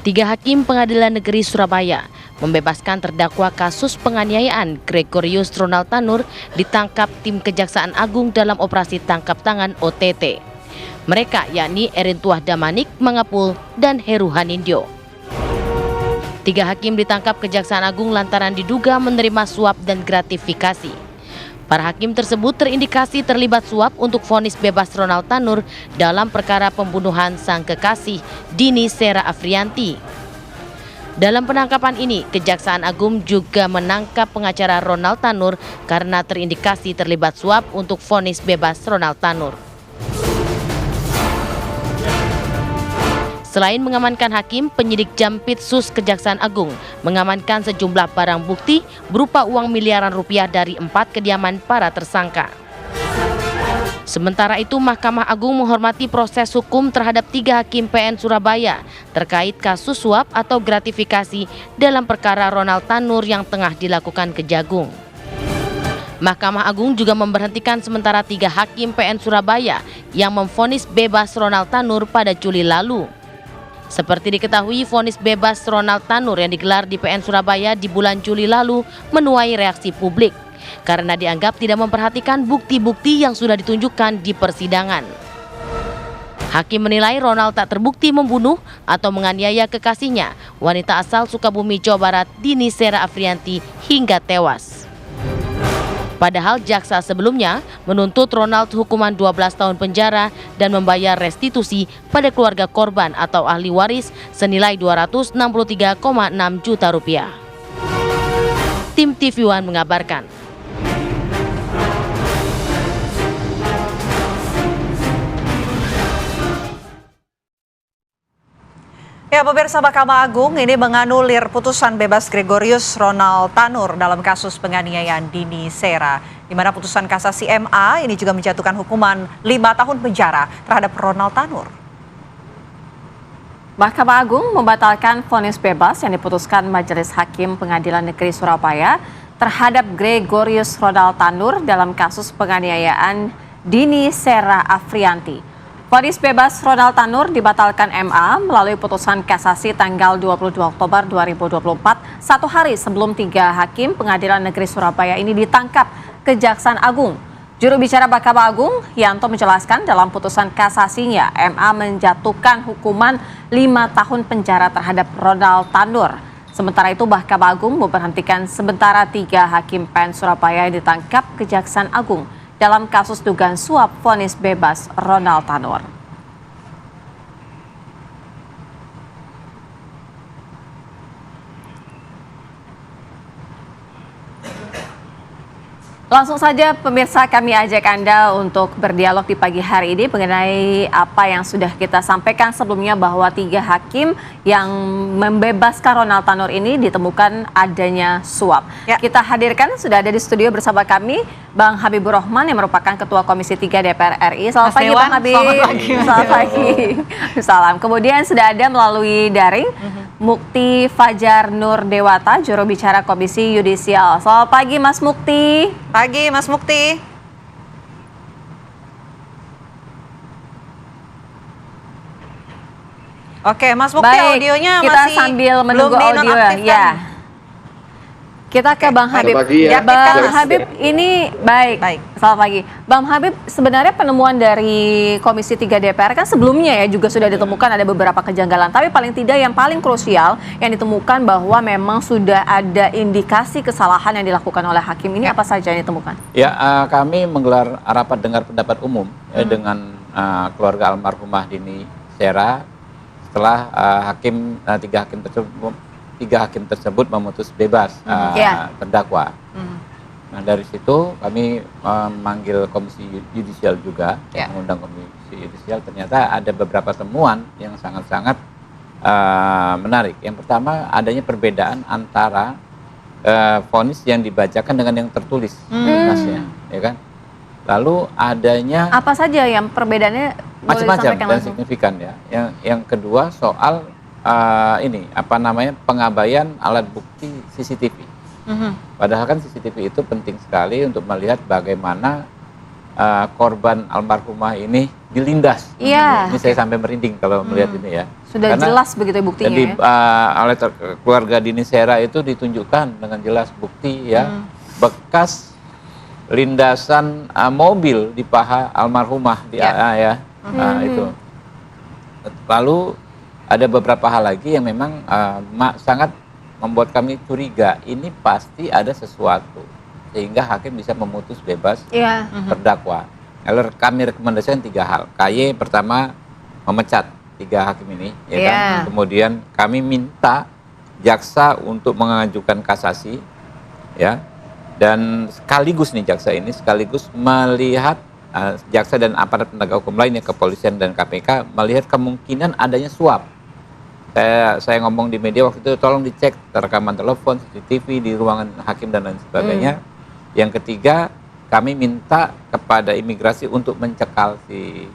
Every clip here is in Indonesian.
Tiga hakim Pengadilan Negeri Surabaya membebaskan terdakwa kasus penganiayaan Gregorius Ronald Tanur ditangkap tim Kejaksaan Agung dalam operasi tangkap tangan OTT. Mereka yakni Erintuah Damanik Mangapul dan Heru Hanindyo. Tiga hakim ditangkap Kejaksaan Agung lantaran diduga menerima suap dan gratifikasi. Para hakim tersebut terindikasi terlibat suap untuk vonis bebas Ronald Tanur dalam perkara pembunuhan sang kekasih Dini Sera Afrianti. Dalam penangkapan ini, Kejaksaan Agung juga menangkap pengacara Ronald Tanur karena terindikasi terlibat suap untuk vonis bebas Ronald Tanur. Selain mengamankan hakim, penyidik Jampitsus Kejaksaan Agung mengamankan sejumlah barang bukti berupa uang miliaran rupiah dari 4 kediaman para tersangka. Sementara itu, Mahkamah Agung menghormati proses hukum terhadap 3 hakim PN Surabaya terkait kasus suap atau gratifikasi dalam perkara Ronald Tanur yang tengah dilakukan Kejagung. Mahkamah Agung juga memberhentikan sementara 3 hakim PN Surabaya yang memvonis bebas Ronald Tanur pada Juli lalu. Seperti diketahui, vonis bebas Ronald Tanur yang digelar di PN Surabaya di bulan Juli lalu menuai reaksi publik karena dianggap tidak memperhatikan bukti-bukti yang sudah ditunjukkan di persidangan. Hakim menilai Ronald tak terbukti membunuh atau menganiaya kekasihnya, wanita asal Sukabumi, Jawa Barat, Dini Sera Afrianti, hingga tewas. Padahal jaksa sebelumnya menuntut Ronald hukuman 12 tahun penjara dan membayar restitusi pada keluarga korban atau ahli waris senilai 263,6 juta rupiah. Tim TV One mengabarkan. Ya, pemirsa, Mahkamah Agung ini menganulir putusan bebas Gregorius Ronald Tanur dalam kasus penganiayaan Dini Sera, di mana putusan kasasi MA ini juga menjatuhkan hukuman 5 tahun penjara terhadap Ronald Tanur. Mahkamah Agung membatalkan vonis bebas yang diputuskan Majelis Hakim Pengadilan Negeri Surabaya terhadap Gregorius Ronald Tanur dalam kasus penganiayaan Dini Sera Afrianti. Vonis bebas Ronald Tanur dibatalkan MA melalui putusan kasasi tanggal 22 Oktober 2024, 1 hari sebelum 3 hakim Pengadilan Negeri Surabaya ini ditangkap Kejaksaan Agung. Juru bicara Mahkamah Agung, Yanto, menjelaskan dalam putusan kasasinya, MA menjatuhkan hukuman 5 tahun penjara terhadap Ronald Tanur. Sementara itu, Mahkamah Agung memberhentikan sementara 3 hakim PN Surabaya yang ditangkap Kejaksaan Agung dalam kasus dugaan suap vonis bebas Ronald Tanur. Langsung saja pemirsa, kami ajak Anda untuk berdialog di pagi hari ini mengenai apa yang sudah kita sampaikan sebelumnya, bahwa 3 hakim yang membebaskan Ronald Tanur ini ditemukan adanya suap. Ya. Kita hadirkan, sudah ada di studio bersama kami Bang Habibur Rahman yang merupakan Ketua Komisi 3 DPR RI. Selamat pagi Bang Habib. Selamat pagi. Selamat pagi. Salam. Kemudian sudah ada melalui daring Mukti Fajar Nur Dewata, juru bicara Komisi Yudisial. Selamat pagi Mas Mukti. Pagi Mas Mukti. Oke, Mas Mukti, baik, audionya kita masih sambil menunggu audio ya. Kita ke Bang Habib. Ya. Bang Habib ini baik. Selamat pagi. Bang Habib, sebenarnya penemuan dari Komisi 3 DPR kan sebelumnya ya juga sudah ditemukan ada beberapa kejanggalan. Tapi paling tidak yang paling krusial yang ditemukan bahwa memang sudah ada indikasi kesalahan yang dilakukan oleh hakim ini, apa saja yang ditemukan? Ya, kami menggelar rapat dengar pendapat umum dengan keluarga almarhumah Dini Sera setelah tiga hakim tersebut memutus bebas terdakwa. Nah, dari situ kami memanggil Komisi Yudisial juga, mengundang Komisi Yudisial. Ternyata ada beberapa temuan yang sangat-sangat menarik. Yang pertama, adanya perbedaan antara vonis yang dibacakan dengan yang tertulis berkasnya, ya kan? Lalu adanya apa saja yang perbedaannya macam-macam dan signifikan ya. Yang kedua soal pengabaian alat bukti CCTV. Padahal kan CCTV itu penting sekali untuk melihat bagaimana korban almarhumah ini dilindas. Iya. Ini saya sampai merinding kalau melihat ini ya. Sudah Karena jelas begitu buktinya jadi ya. oleh keluarga Dini Sera itu ditunjukkan dengan jelas bukti ya, bekas lindasan mobil di paha almarhumah di AA ya. Nah, itu. Lalu ada beberapa hal lagi yang memang sangat membuat kami curiga, ini pasti ada sesuatu sehingga hakim bisa memutus bebas terdakwa. Lalu kami rekomendasikan 3 hal. KY pertama memecat 3 hakim ini, ya kan? Kemudian kami minta jaksa untuk mengajukan kasasi, ya. Dan sekaligus nih jaksa ini sekaligus melihat jaksa dan aparat penegak hukum lainnya, kepolisian dan KPK melihat kemungkinan adanya suap. Saya ngomong di media waktu itu, tolong dicek rekaman telepon, CCTV di ruangan hakim dan lain sebagainya. Yang ketiga, kami minta kepada imigrasi untuk mencekal si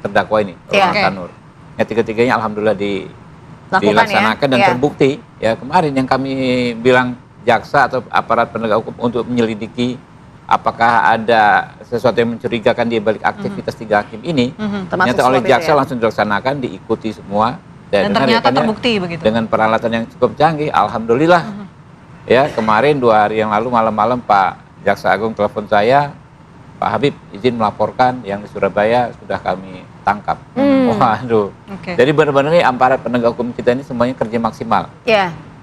terdakwa ini, Ronald Tanur. Ya, tiga-tiganya alhamdulillah dilaksanakan dan terbukti. Ya, kemarin yang kami bilang jaksa atau aparat penegak hukum untuk menyelidiki apakah ada sesuatu yang mencurigakan di balik aktivitas 3 hakim ini, ternyata oleh jaksa langsung dilaksanakan, diikuti semua. Dan ternyata terbukti begitu. Dengan peralatan yang cukup canggih, alhamdulillah. Ya, kemarin 2 hari yang lalu malam-malam Pak Jaksa Agung telepon saya, Pak Habib izin melaporkan yang di Surabaya sudah kami tangkap. Waduh. Jadi benar-benar ini aparat penegak hukum kita ini semuanya kerja maksimal.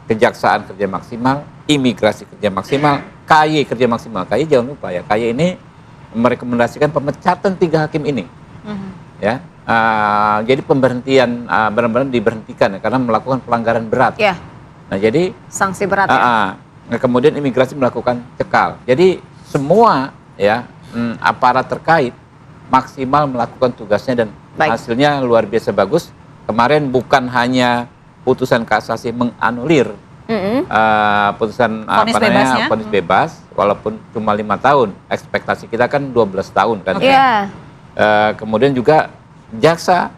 Kejaksaan kerja maksimal, imigrasi kerja maksimal, KY kerja maksimal. KY jangan lupa ya, KY ini merekomendasikan pemecatan 3 hakim ini. Ya. Jadi pemberhentian benar-benar diberhentikan ya, karena melakukan pelanggaran berat. Nah, jadi sanksi berat kemudian imigrasi melakukan cekal. Jadi semua ya aparat terkait maksimal melakukan tugasnya dan hasilnya luar biasa bagus. Kemarin bukan hanya putusan kasasi menganulir putusan vonis bebas walaupun cuma 5 tahun. Ekspektasi kita kan 12 tahun kan. Kemudian juga kejaksaan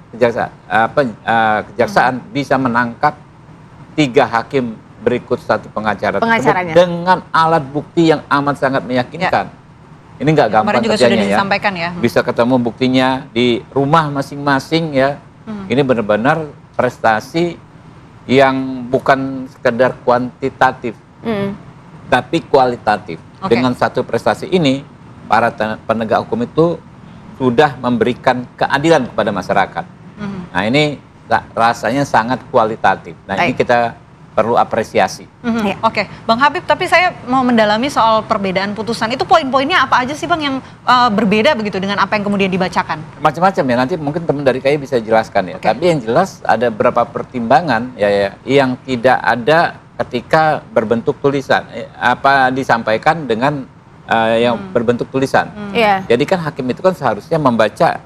bisa menangkap 3 hakim berikut 1 pengacara tersebut dengan alat bukti yang amat sangat meyakinkan. Ini nggak gampang juga kerjanya sudah disampaikan ya. Bisa ketemu buktinya di rumah masing-masing ya. Ini benar-benar prestasi yang bukan sekedar kuantitatif, tapi kualitatif. Dengan satu prestasi ini, para penegak hukum itu sudah memberikan keadilan kepada masyarakat. Nah, ini rasanya sangat kualitatif. Nah, ini kita perlu apresiasi. Oke, Bang Habib, tapi saya mau mendalami soal perbedaan putusan. Itu poin-poinnya apa aja sih Bang yang berbeda begitu dengan apa yang kemudian dibacakan? Macam-macam ya, nanti mungkin teman dari KAI bisa jelaskan ya. Tapi yang jelas ada beberapa pertimbangan ya yang tidak ada ketika berbentuk tulisan. Apa disampaikan dengan yang berbentuk tulisan. Jadi kan hakim itu kan seharusnya membaca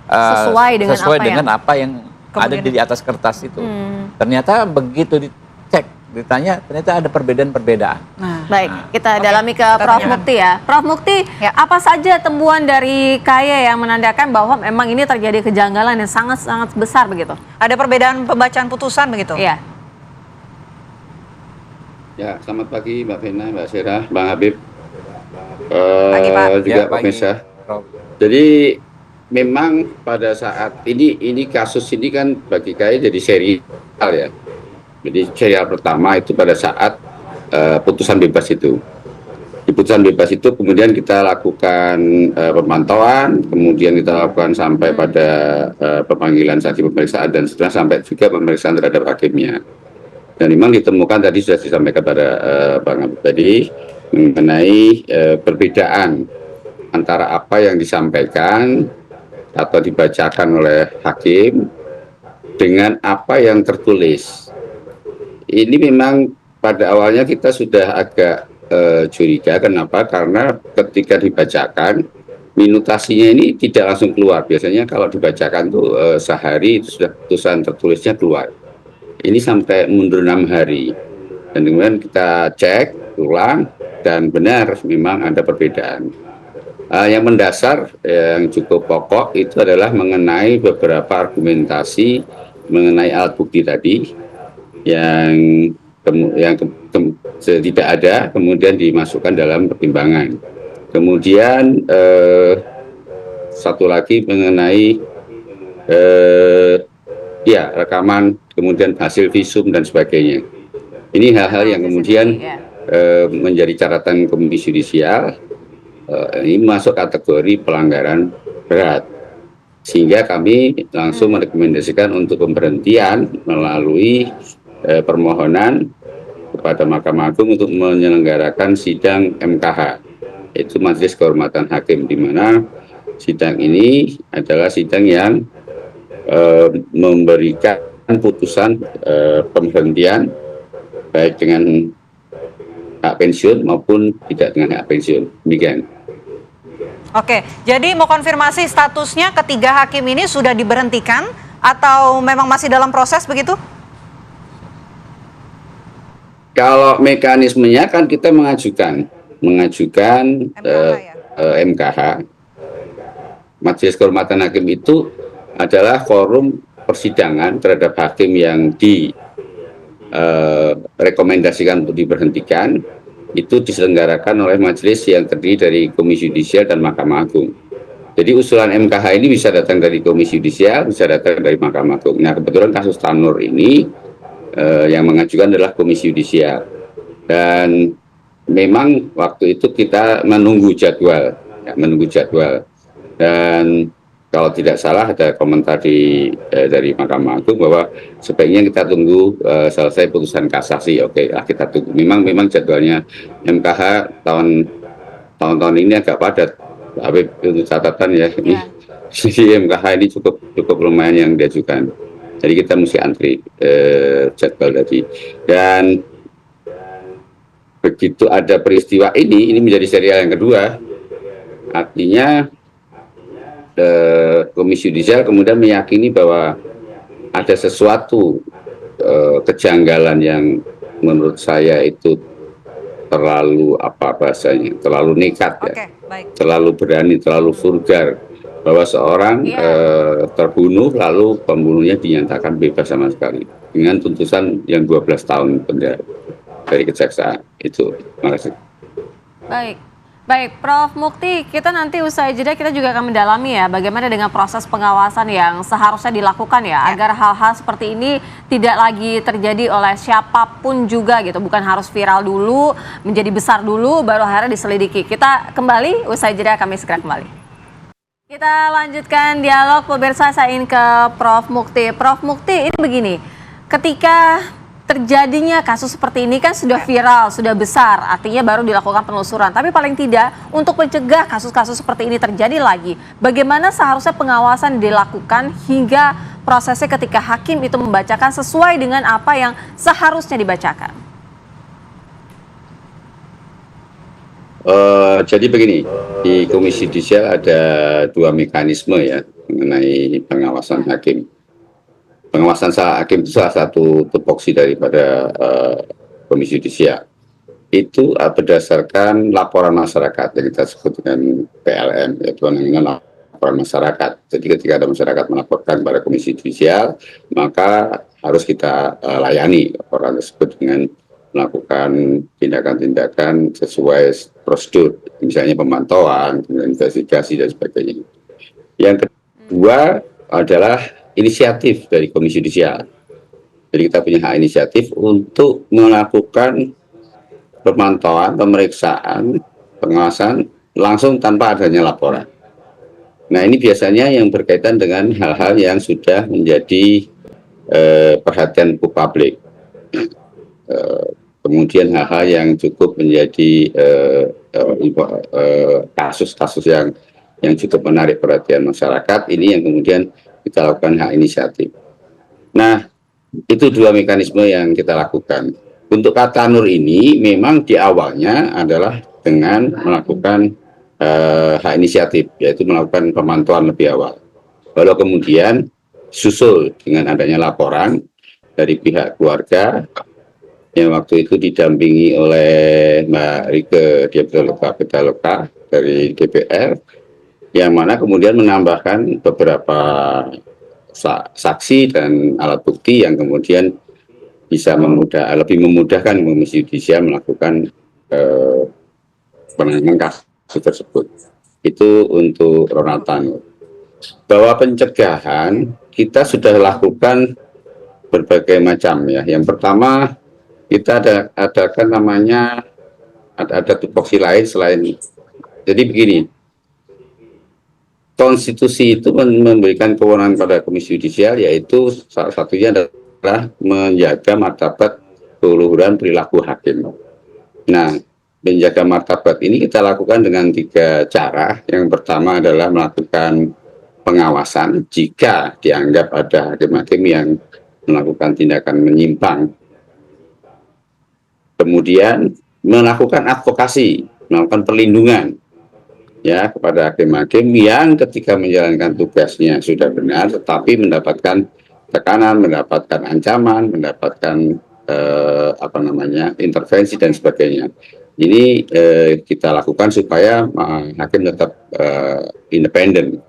sesuai dengan apa yang ada di atas kertas itu. Ternyata begitu ditanya, ternyata ada perbedaan-perbedaan. Baik, kita dalami ke Prof. Mukti ya. Prof. Mukti, apa saja temuan dari KY yang menandakan bahwa memang ini terjadi kejanggalan yang sangat-sangat besar begitu? Ada perbedaan pembacaan putusan begitu? Iya. Ya, selamat pagi Mbak Vena, Mbak Sera, Bang Habib. Pagi, Pak. Juga Pak Mesa. Jadi memang pada saat ini kasus ini kan bagi KY jadi serial ya. Jadi serial pertama itu pada saat putusan bebas itu. Di putusan bebas itu kemudian kita lakukan pemantauan, kemudian kita lakukan sampai pada pemanggilan saksi pemeriksaan dan seterusnya sampai juga pemeriksaan terhadap hakimnya. Dan memang ditemukan tadi sudah disampaikan pada Bang Habib tadi mengenai perbedaan antara apa yang disampaikan atau dibacakan oleh hakim dengan apa yang tertulis. Ini memang pada awalnya kita sudah agak curiga. Kenapa? Karena ketika dibacakan minutasinya ini tidak langsung keluar. Biasanya kalau dibacakan tuh sehari itu sudah putusan tertulisnya keluar. Ini sampai mundur 6 hari. Dan kemudian kita cek ulang dan benar memang ada perbedaan. Yang mendasar yang cukup pokok itu adalah mengenai beberapa argumentasi mengenai alat bukti tadi yang tidak ada kemudian dimasukkan dalam pertimbangan. Kemudian satu lagi mengenai ya rekaman, kemudian hasil visum dan sebagainya. Ini hal-hal yang kemudian menjadi catatan Komisi Yudisial. Ini masuk kategori pelanggaran berat, sehingga kami langsung merekomendasikan untuk pemberhentian melalui permohonan kepada Mahkamah Agung untuk menyelenggarakan sidang MKH, yaitu Majelis Kehormatan Hakim, di mana sidang ini adalah sidang yang memberikan putusan pemberhentian baik dengan hak pensiun maupun tidak dengan hak pensiun. Demikian. Oke, jadi mau konfirmasi statusnya ketiga hakim ini sudah diberhentikan atau memang masih dalam proses begitu? Kalau mekanismenya kan kita mengajukan MKH. Majelis Kehormatan Hakim itu adalah forum persidangan terhadap hakim yang rekomendasikan untuk diberhentikan. Itu diselenggarakan oleh majelis yang terdiri dari Komisi Yudisial dan Mahkamah Agung. Jadi usulan MKH ini bisa datang dari Komisi Yudisial, bisa datang dari Mahkamah Agung. Nah, kebetulan kasus Tanur ini yang mengajukan adalah Komisi Yudisial. Dan memang waktu itu kita menunggu jadwal. Dan kalau tidak salah ada komentar dari Mahkamah Agung bahwa sebaiknya kita tunggu selesai putusan kasasi. Oke, kita tunggu. Memang jadwalnya MKH tahun-tahun ini agak padat. Tapi untuk catatan ya, jadi MKH ini cukup lumayan yang diajukan. Jadi kita mesti antri jadwal tadi. Dan begitu ada peristiwa ini menjadi serial yang kedua. Artinya Komisi Yudisial kemudian meyakini bahwa ada sesuatu kejanggalan yang menurut saya itu terlalu terlalu nekat ya, terlalu berani, terlalu vulgar, bahwa seorang terbunuh lalu pembunuhnya dinyatakan bebas sama sekali dengan tuntutan yang 12 tahun penjara dari kejaksaan itu. Terima kasih. Baik, Prof. Mukti, kita nanti usai jeda kita juga akan mendalami ya bagaimana dengan proses pengawasan yang seharusnya dilakukan ya agar hal-hal seperti ini tidak lagi terjadi oleh siapapun juga gitu, bukan harus viral dulu, menjadi besar dulu baru akhirnya diselidiki. Kita kembali usai jeda, kami segera kembali. Kita lanjutkan dialog pemirsa, saya ingin ke Prof. Mukti. Prof. Mukti, ini begini, ketika terjadinya kasus seperti ini kan sudah viral, sudah besar, artinya baru dilakukan penelusuran. Tapi paling tidak untuk mencegah kasus-kasus seperti ini terjadi lagi, bagaimana seharusnya pengawasan dilakukan hingga prosesnya ketika hakim itu membacakan sesuai dengan apa yang seharusnya dibacakan? Jadi begini, di Komisi Yudisial ada dua mekanisme ya mengenai pengawasan hakim. Pengawasan hakim itu salah satu tupoksi daripada Komisi Yudisial. Itu berdasarkan laporan masyarakat yang kita sebut dengan PLM, yaitu laporan masyarakat. Jadi ketika ada masyarakat melaporkan kepada Komisi Yudisial, maka harus kita layani laporan tersebut dengan melakukan tindakan-tindakan sesuai prosedur, misalnya pemantauan, investigasi dan sebagainya. Yang kedua adalah inisiatif dari Komisi Yudisial. Jadi kita punya hak inisiatif untuk melakukan pemantauan, pemeriksaan, pengawasan langsung tanpa adanya laporan. Nah, ini biasanya yang berkaitan dengan hal-hal yang sudah menjadi perhatian publik. Kemudian hal-hal yang cukup menjadi kasus-kasus yang cukup menarik perhatian masyarakat, ini yang kemudian kita lakukan hak inisiatif. Nah, itu dua mekanisme yang kita lakukan. Untuk Tanur ini memang di awalnya adalah dengan melakukan hak inisiatif, yaitu melakukan pemantauan lebih awal. Lalu kemudian susul dengan adanya laporan dari pihak keluarga yang waktu itu didampingi oleh Mbak Rike Diapitaloka dari DPR, yang mana kemudian menambahkan beberapa saksi dan alat bukti yang kemudian bisa lebih memudahkan Komisi Yudisial melakukan penanganan kasus tersebut. Itu untuk Ronald Tanur. Bahwa pencegahan kita sudah lakukan berbagai macam ya. Yang pertama kita adakan namanya ada tupoksi lain selain. Jadi begini, konstitusi itu memberikan kewenangan pada Komisi Yudisial, yaitu salah satunya adalah menjaga martabat keluhuran perilaku hakim. Nah, menjaga martabat ini kita lakukan dengan 3 cara. Yang pertama adalah melakukan pengawasan jika dianggap ada hakim-hakim yang melakukan tindakan menyimpang. Kemudian melakukan advokasi, melakukan perlindungan ya kepada hakim-hakim yang ketika menjalankan tugasnya sudah benar tetapi mendapatkan tekanan, mendapatkan ancaman, mendapatkan intervensi dan sebagainya. Ini kita lakukan supaya hakim tetap independen.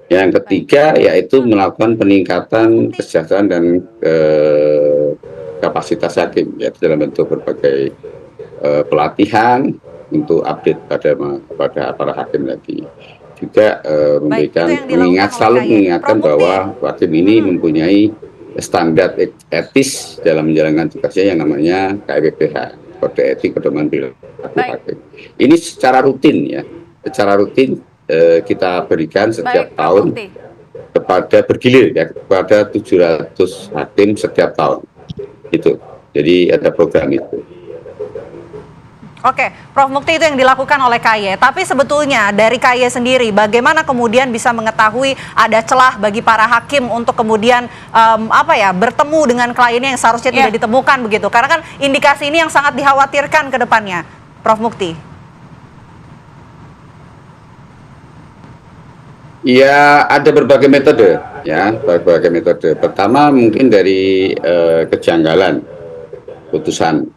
Yang ketiga yaitu melakukan peningkatan kesejahteraan dan kapasitas hakim, yaitu dalam bentuk berbagai pelatihan untuk update pada para hakim lagi. Juga memberikan mengingatkan bahwa hakim ini mempunyai standar etis dalam menjalankan tugasnya yang namanya KPPH, Kode Etik Pedoman Perilaku Hakim. Ini secara rutin ya, secara rutin kita berikan setiap tahun kepada bergilir ya kepada 700 hakim setiap tahun. Itu. Jadi ada program itu. Oke, Prof. Mukti, itu yang dilakukan oleh KY. Tapi sebetulnya dari KY sendiri, bagaimana kemudian bisa mengetahui ada celah bagi para hakim untuk kemudian bertemu dengan kliennya yang seharusnya tidak ditemukan begitu? Karena kan indikasi ini yang sangat dikhawatirkan ke depannya, Prof. Mukti. Ya, ada berbagai metode, ya, berbagai metode. Pertama mungkin dari kejanggalan putusan.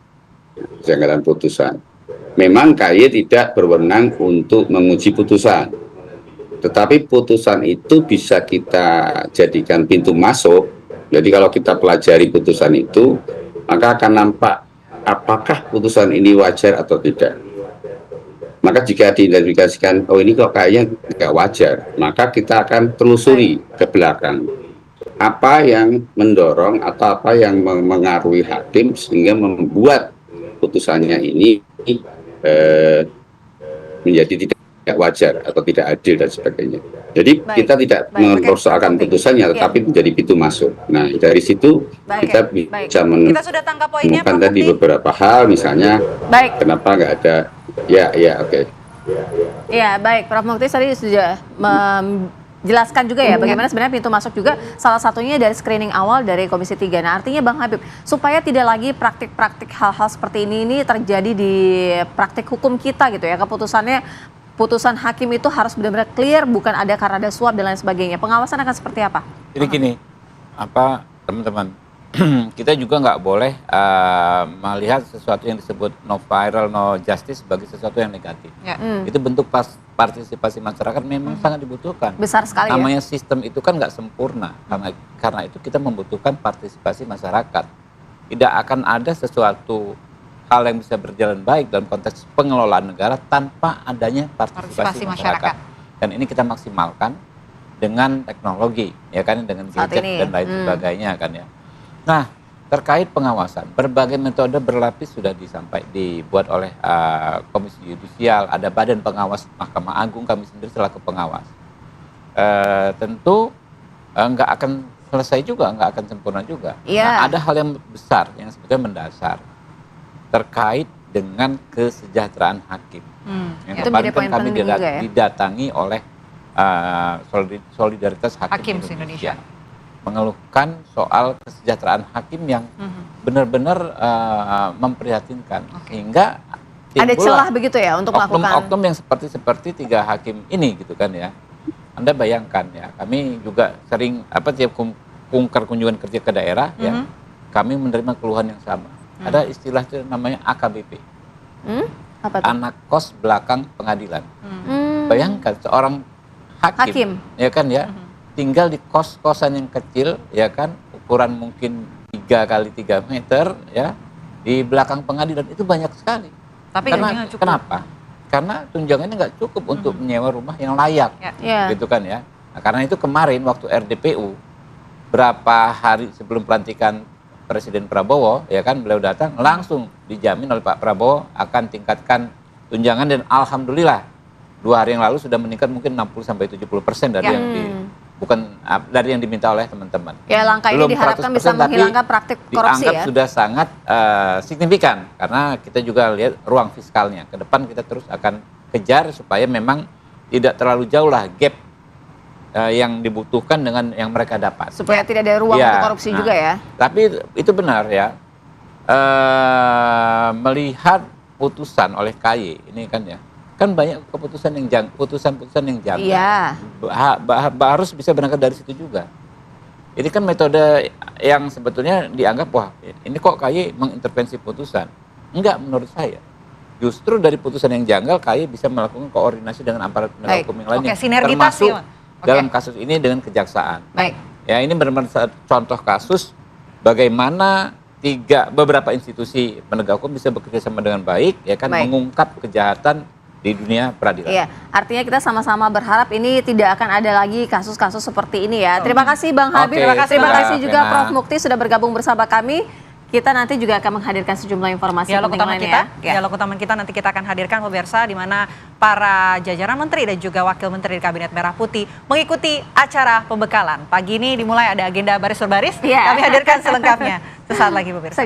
Memang KY tidak berwenang untuk menguji putusan, tetapi putusan itu bisa kita jadikan pintu masuk. Jadi kalau kita pelajari putusan itu, maka akan nampak apakah putusan ini wajar atau tidak. Maka jika diidentifikasikan, oh ini kok kayaknya tidak wajar, maka kita akan telusuri ke belakang. Apa yang mendorong atau apa yang mengaruhi hakim sehingga membuat putusannya ini menjadi tidak wajar atau tidak adil dan sebagainya. Jadi kita tidak mempersoalkan putusannya, tetapi menjadi pintu masuk. Nah dari situ kita bisa menemukan tadi beberapa hal, misalnya kenapa nggak ada. Oke. Ya, baik. Prof. Mukti tadi sudah menjelaskan juga ya bagaimana sebenarnya pintu masuk juga salah satunya dari screening awal dari Komisi 3. Nah, artinya Bang Habib, supaya tidak lagi praktik-praktik hal-hal seperti ini terjadi di praktik hukum kita gitu ya, putusan hakim itu harus benar-benar clear, bukan ada karena ada suap dan lain sebagainya. Pengawasan akan seperti apa? Jadi gini, teman-teman, kita juga nggak boleh melihat sesuatu yang disebut no viral, no justice sebagai sesuatu yang negatif. Itu bentuk partisipasi masyarakat memang sangat dibutuhkan. Besar sekali. Namanya sistem itu kan nggak sempurna, karena itu kita membutuhkan partisipasi masyarakat. Tidak akan ada sesuatu hal yang bisa berjalan baik dalam konteks pengelolaan negara tanpa adanya partisipasi masyarakat. Dan ini kita maksimalkan dengan teknologi, ya kan, dengan gadget dan lain sebagainya kan ya. Nah, terkait pengawasan, berbagai metode berlapis sudah dibuat oleh Komisi Yudisial, ada Badan Pengawas Mahkamah Agung, kami sendiri selaku pengawas. Tentu nggak akan selesai juga, nggak akan sempurna juga. Nah, ada hal yang besar yang sebetulnya mendasar terkait dengan kesejahteraan hakim. Yang kemarin kan kami didatangi oleh Solidaritas Hakim Indonesia. Mengeluhkan soal kesejahteraan hakim yang benar-benar memprihatinkan, sehingga ada celah begitu ya untuk melakukan oknum-oknum yang seperti 3 hakim ini gitu kan ya. Anda bayangkan ya, kami juga sering tiap kunjungan kerja ke daerah ya, kami menerima keluhan yang sama. Ada istilah itu namanya AKBP, apa itu? anak kos belakang pengadilan. Bayangkan seorang hakim. Ya kan ya, tinggal di kos-kosan yang kecil, ya kan, ukuran mungkin 3 kali 3 meter, ya, di belakang pengadilan itu banyak sekali. Tapi kenapa? karena tunjangannya nggak cukup untuk menyewa rumah yang layak, gitu kan ya. Nah, karena itu kemarin waktu RDPU berapa hari sebelum pelantikan Presiden Prabowo, ya kan, beliau datang langsung dijamin oleh Pak Prabowo akan tingkatkan tunjangan, dan alhamdulillah 2 hari yang lalu sudah meningkat mungkin 60-70% dari yang dari yang diminta oleh teman-teman. Ya, langkah ini diharapkan bisa menghilangkan praktik korupsi dianggap sudah sangat signifikan, karena kita juga lihat ruang fiskalnya. Ke depan kita terus akan kejar supaya memang tidak terlalu jauh lah gap yang dibutuhkan dengan yang mereka dapat. Supaya tidak ada ruang untuk korupsi juga ya. Tapi itu benar ya, melihat putusan oleh KY ini kan ya, kan banyak putusan-putusan yang janggal. Iya. Harus bisa berangkat dari situ juga. Ini kan metode yang sebetulnya dianggap, wah ini kok KY mengintervensi putusan. Enggak, menurut saya. Justru dari putusan yang janggal, KY bisa melakukan koordinasi dengan aparat penegak hukum yang lainnya. Termasuk dalam kasus ini dengan kejaksaan. Ya, ini benar-benar contoh kasus bagaimana beberapa institusi penegak hukum bisa bekerja sama dengan baik, ya kan, mengungkap kejahatan di dunia peradilan. Iya, artinya kita sama-sama berharap ini tidak akan ada lagi kasus-kasus seperti ini ya. Terima kasih Bang Habib, terima kasih juga Prof Mukti sudah bergabung bersama kami. Kita nanti juga akan menghadirkan sejumlah informasi penting lainnya. Dialog utama kita nanti kita akan hadirkan pemirsa, di mana para jajaran menteri dan juga wakil menteri di Kabinet Merah Putih mengikuti acara pembekalan. Pagi ini dimulai ada agenda baris berbaris. Kami hadirkan selengkapnya sesaat lagi pemirsa.